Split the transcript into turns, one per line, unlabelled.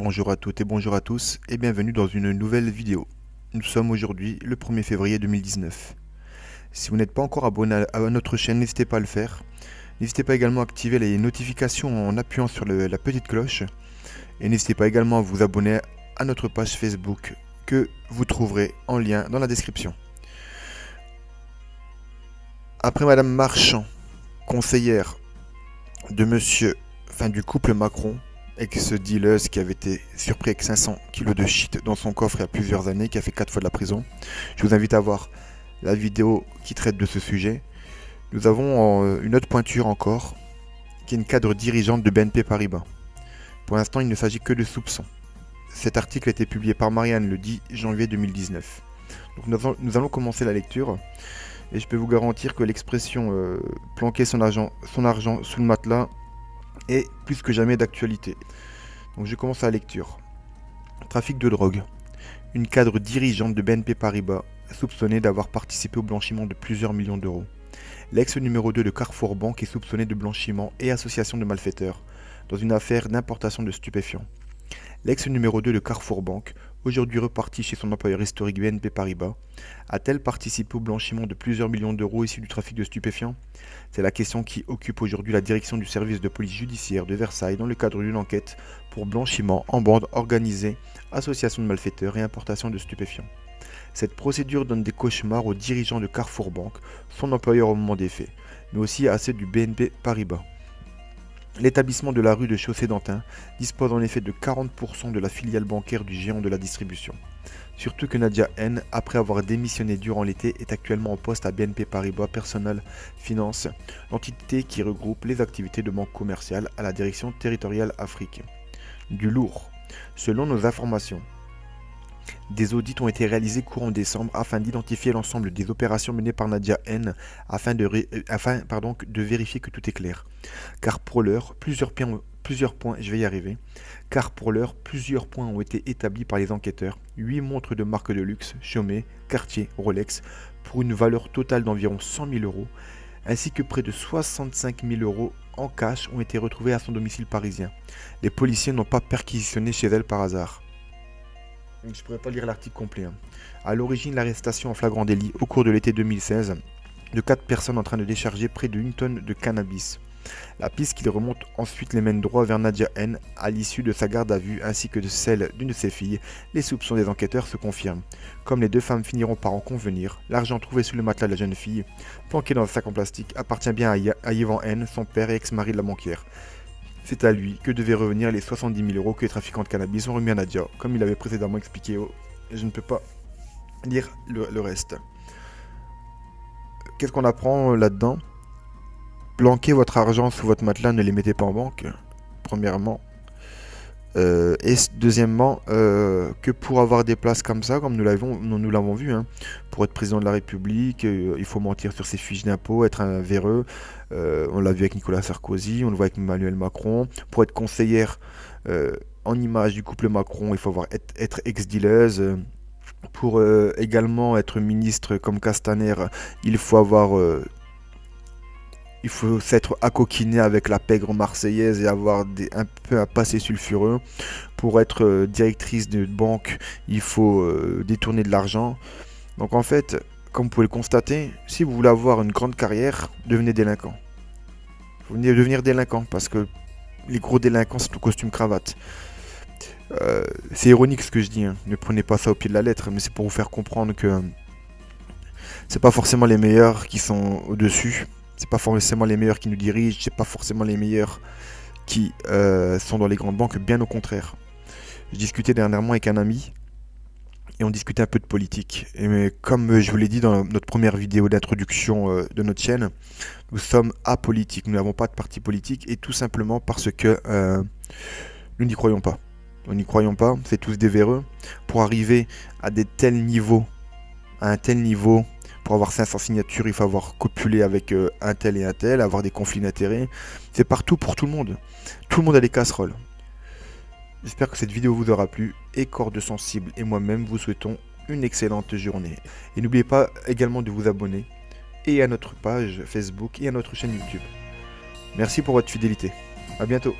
bonjour à toutes et bonjour à tous et bienvenue dans une nouvelle vidéo. Nous sommes aujourd'hui le 1er février 2019. Si vous n'êtes pas encore abonné à notre chaîne, n'hésitez pas à le faire. N'hésitez pas également à activer les notifications en appuyant sur la petite cloche. Et n'hésitez pas également à vous abonner à notre page Facebook que vous trouverez en lien dans la description. Après Madame Marchand, conseillère de du couple Macron, ex-dealeuse qui avait été surpris avec 500 kg de shit dans son coffre il y a plusieurs années, qui a fait 4 fois de la prison. Je vous invite à voir la vidéo qui traite de ce sujet. Nous avons une autre pointure encore, qui est une cadre dirigeante de BNP Paribas. Pour l'instant, il ne s'agit que de soupçons. Cet article a été publié par Marianne le 10 janvier 2019. Donc nous allons commencer la lecture. Et je peux vous garantir que l'expression planquer son argent sous le matelas est plus que jamais d'actualité. Donc je commence la lecture. Trafic de drogue. Une cadre dirigeante de BNP Paribas soupçonnée d'avoir participé au blanchiment de plusieurs millions d'euros. L'ex numéro 2 de Carrefour Banque est soupçonné de blanchiment et association de malfaiteurs dans une affaire d'importation de stupéfiants. L'ex numéro 2 de Carrefour Banque, aujourd'hui reparti chez son employeur historique BNP Paribas, a-t-elle participé au blanchiment de plusieurs millions d'euros issus du trafic de stupéfiants? C'est la question qui occupe aujourd'hui la direction du service de police judiciaire de Versailles dans le cadre d'une enquête pour blanchiment en bande organisée, association de malfaiteurs et importation de stupéfiants. Cette procédure donne des cauchemars aux dirigeants de Carrefour Banque, son employeur au moment des faits, mais aussi à ceux du BNP Paribas. L'établissement de la rue de Chaussée-d'Antin dispose en effet de 40% de la filiale bancaire du géant de la distribution. Surtout que Nadia N, après avoir démissionné durant l'été, est actuellement en poste à BNP Paribas Personal Finance, l'entité qui regroupe les activités de banque commerciale à la direction territoriale Afrique. Du lourd. Selon nos informations, des audits ont été réalisés courant décembre afin d'identifier l'ensemble des opérations menées par Nadia N afin de vérifier que tout est clair. Car pour l'heure, plusieurs points ont été établis par les enquêteurs. 8 montres de marque de luxe, Chaumet, Cartier, Rolex, pour une valeur totale d'environ 100 000 euros, ainsi que près de 65 000 euros en cash ont été retrouvés à son domicile parisien. Les policiers n'ont pas perquisitionné chez elle par hasard. Je ne pourrais pas lire l'article complet. À l'origine, l'arrestation en flagrant délit au cours de l'été 2016 de 4 personnes en train de décharger près de 1 tonne de cannabis. La piste qui remonte ensuite les mène droit vers Nadia N à l'issue de sa garde à vue ainsi que de celle d'une de ses filles. Les soupçons des enquêteurs se confirment. Comme les deux femmes finiront par en convenir, l'argent trouvé sous le matelas de la jeune fille, planqué dans un sac en plastique, appartient bien à Yvan N, son père et ex-mari de la banquière. C'est à lui que devaient revenir les 70 000 euros que les trafiquants de cannabis ont remis à Nadia, comme il avait précédemment expliqué. Je ne peux pas lire le reste. Qu'est-ce qu'on apprend là-dedans? Planquez votre argent sous votre matelas, ne les mettez pas en banque, premièrement. Et deuxièmement, que pour avoir des places comme ça, comme nous l'avons vu, pour être président de la République, il faut mentir sur ses fiches d'impôts, être un véreux. On l'a vu avec Nicolas Sarkozy, on le voit avec Emmanuel Macron. Pour être conseillère en image du couple Macron, il faut être ex-dealeuse. Pour également être ministre comme Castaner, il faut s'être accoquiné avec la pègre marseillaise et avoir un peu un passé sulfureux. Pour être directrice de banque, il faut détourner de l'argent. Donc en fait, comme vous pouvez le constater, si vous voulez avoir une grande carrière, devenez délinquant. Vous venez devenir délinquant parce que les gros délinquants, c'est le costume cravate. C'est ironique ce que je dis, ne prenez pas ça au pied de la lettre, mais c'est pour vous faire comprendre que c'est pas forcément les meilleurs qui sont au-dessus. C'est pas forcément les meilleurs qui nous dirigent, c'est pas forcément les meilleurs qui sont dans les grandes banques, bien au contraire. Je discutais dernièrement avec un ami et on discutait un peu de politique. Mais comme je vous l'ai dit dans notre première vidéo d'introduction de notre chaîne, nous sommes apolitiques, nous n'avons pas de parti politique et tout simplement parce que nous n'y croyons pas. Nous n'y croyons pas, c'est tous des véreux. Pour arriver à un tel niveau, pour avoir 500 signatures, il faut avoir copulé avec un tel et un tel, avoir des conflits d'intérêts. C'est partout pour tout le monde. Tout le monde a des casseroles. J'espère que cette vidéo vous aura plu. Et Cordes Sensibles et moi-même vous souhaitons une excellente journée. Et n'oubliez pas également de vous abonner et à notre page Facebook et à notre chaîne YouTube. Merci pour votre fidélité. À bientôt.